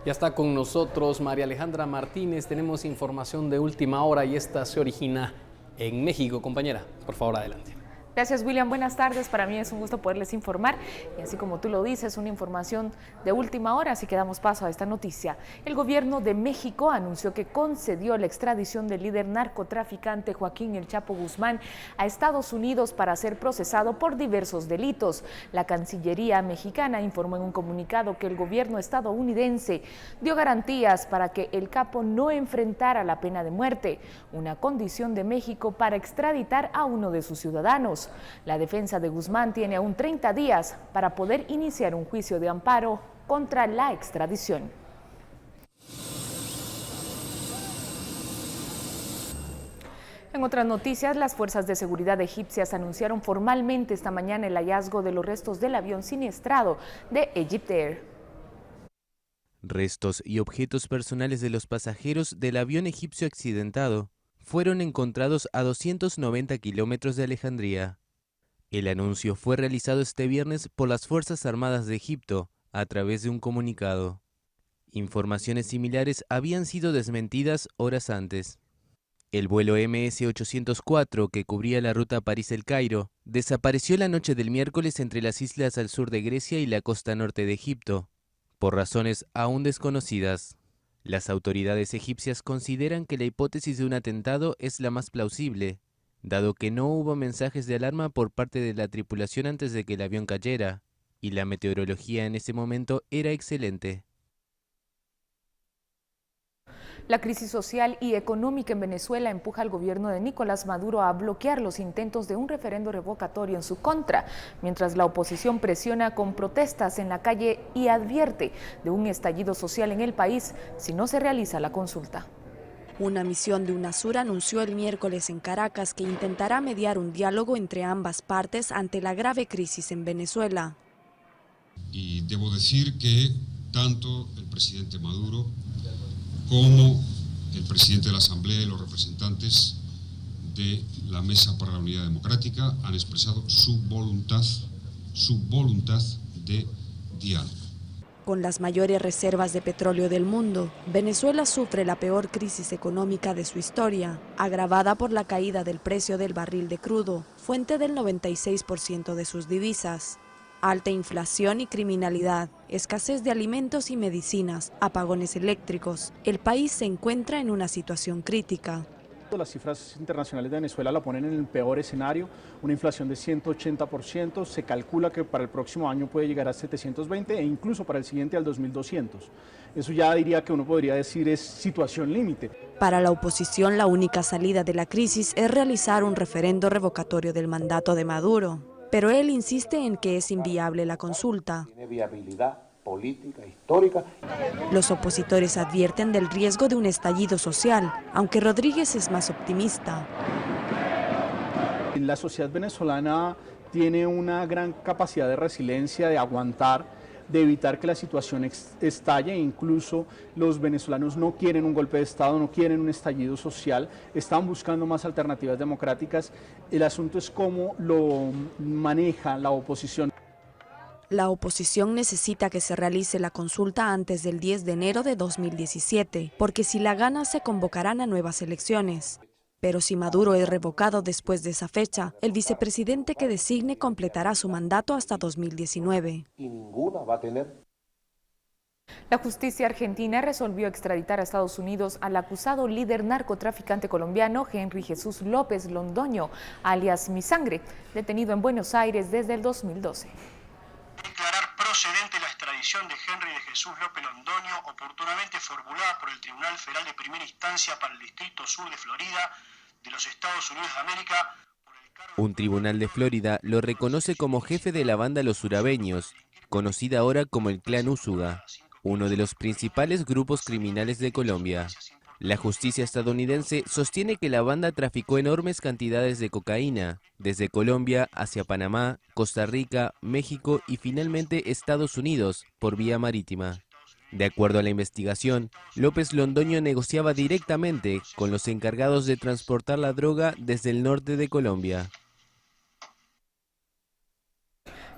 Ya está con nosotros María Alejandra Martínez. Tenemos información de última hora y esta se origina en México. Compañera, por favor, adelante. Gracias, William. Buenas tardes. Para mí es un gusto poderles informar. Y así como tú lo dices, una información de última hora, así que damos paso a esta noticia. El gobierno de México anunció que concedió la extradición del líder narcotraficante Joaquín El Chapo Guzmán a Estados Unidos para ser procesado por diversos delitos. La Cancillería mexicana informó en un comunicado que el gobierno estadounidense dio garantías para que el capo no enfrentara la pena de muerte, una condición de México para extraditar a uno de sus ciudadanos. La defensa de Guzmán tiene aún 30 días para poder iniciar un juicio de amparo contra la extradición. En otras noticias, las fuerzas de seguridad egipcias anunciaron formalmente esta mañana el hallazgo de los restos del avión siniestrado de EgyptAir. Restos y objetos personales de los pasajeros del avión egipcio accidentado fueron encontrados a 290 kilómetros de Alejandría. El anuncio fue realizado este viernes por las Fuerzas Armadas de Egipto a través de un comunicado. Informaciones similares habían sido desmentidas horas antes. El vuelo MS-804, que cubría la ruta París-El Cairo, desapareció la noche del miércoles entre las islas al sur de Grecia y la costa norte de Egipto, por razones aún desconocidas. Las autoridades egipcias consideran que la hipótesis de un atentado es la más plausible, dado que no hubo mensajes de alarma por parte de la tripulación antes de que el avión cayera, y la meteorología en ese momento era excelente. La crisis social y económica en Venezuela empuja al gobierno de Nicolás Maduro a bloquear los intentos de un referendo revocatorio en su contra, mientras la oposición presiona con protestas en la calle y advierte de un estallido social en el país si no se realiza la consulta. Una misión de UNASUR anunció el miércoles en Caracas que intentará mediar un diálogo entre ambas partes ante la grave crisis en Venezuela. Y debo decir que tanto el presidente Maduro como el presidente de la Asamblea y los representantes de la Mesa para la Unidad Democrática han expresado su voluntad de diálogo. Con las mayores reservas de petróleo del mundo, Venezuela sufre la peor crisis económica de su historia, agravada por la caída del precio del barril de crudo, fuente del 96% de sus divisas. Alta inflación y criminalidad, escasez de alimentos y medicinas, apagones eléctricos. El país se encuentra en una situación crítica. Las cifras internacionales de Venezuela la ponen en el peor escenario, una inflación de 180%, se calcula que para el próximo año puede llegar a 720 e incluso para el siguiente al 2200. Eso ya diría que uno podría decir es situación límite. Para la oposición, la única salida de la crisis es realizar un referendo revocatorio del mandato de Maduro. Pero él insiste en que es inviable la consulta. Tiene viabilidad política, histórica. Los opositores advierten del riesgo de un estallido social, aunque Rodríguez es más optimista. La sociedad venezolana tiene una gran capacidad de resiliencia, de aguantar, de evitar que la situación estalle. Incluso los venezolanos no quieren un golpe de Estado, no quieren un estallido social, están buscando más alternativas democráticas. El asunto es cómo lo maneja la oposición. La oposición necesita que se realice la consulta antes del 10 de enero de 2017, porque si la gana se convocarán a nuevas elecciones. Pero si Maduro es revocado después de esa fecha, el vicepresidente que designe completará su mandato hasta 2019. Y ninguna va a tener. La justicia argentina resolvió extraditar a Estados Unidos al acusado líder narcotraficante colombiano Henry Jesús López Londoño, alias Mi Sangre, detenido en Buenos Aires desde el 2012. Declarar procedente la extradición de Henry de Jesús López Londoño, oportunamente formulada por el Tribunal Federal de Primera Instancia para el Distrito Sur de Florida de los Estados Unidos de América. Un tribunal de Florida lo reconoce como jefe de la banda Los Urabeños, conocida ahora como el Clan Úsuga, uno de los principales grupos criminales de Colombia. La justicia estadounidense sostiene que la banda traficó enormes cantidades de cocaína, desde Colombia hacia Panamá, Costa Rica, México y finalmente Estados Unidos, por vía marítima. De acuerdo a la investigación, López Londoño negociaba directamente con los encargados de transportar la droga desde el norte de Colombia.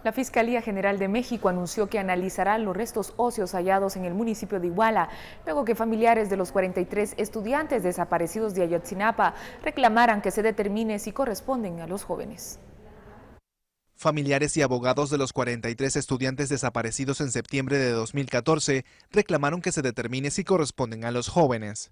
La Fiscalía General de México anunció que analizará los restos óseos hallados en el municipio de Iguala, luego que familiares de los 43 estudiantes desaparecidos de Ayotzinapa reclamaran que se determine si corresponden a los jóvenes. Familiares y abogados de los 43 estudiantes desaparecidos en septiembre de 2014 reclamaron que se determine si corresponden a los jóvenes.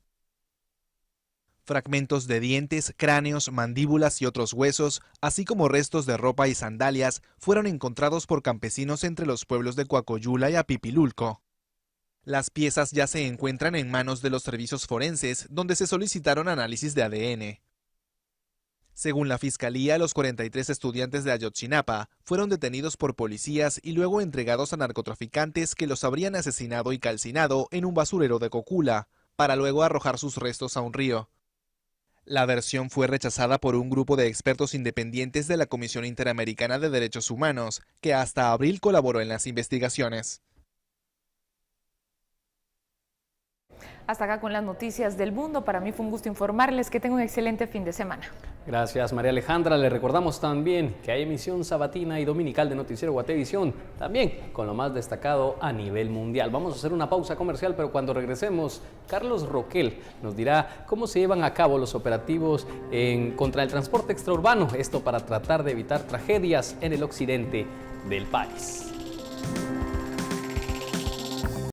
Fragmentos de dientes, cráneos, mandíbulas y otros huesos, así como restos de ropa y sandalias, fueron encontrados por campesinos entre los pueblos de Coacoyula y Apipilulco. Las piezas ya se encuentran en manos de los servicios forenses, donde se solicitaron análisis de ADN. Según la Fiscalía, los 43 estudiantes de Ayotzinapa fueron detenidos por policías y luego entregados a narcotraficantes que los habrían asesinado y calcinado en un basurero de Cocula, para luego arrojar sus restos a un río. La versión fue rechazada por un grupo de expertos independientes de la Comisión Interamericana de Derechos Humanos, que hasta abril colaboró en las investigaciones. Hasta acá con las noticias del mundo. Para mí fue un gusto informarles. Que tengan un excelente fin de semana. Gracias, María Alejandra. Le recordamos también que hay emisión sabatina y dominical de Noticiero Guatevisión, también con lo más destacado a nivel mundial. Vamos a hacer una pausa comercial, pero cuando regresemos, Carlos Roquel nos dirá cómo se llevan a cabo los operativos contra el transporte extraurbano, esto para tratar de evitar tragedias en el occidente del país.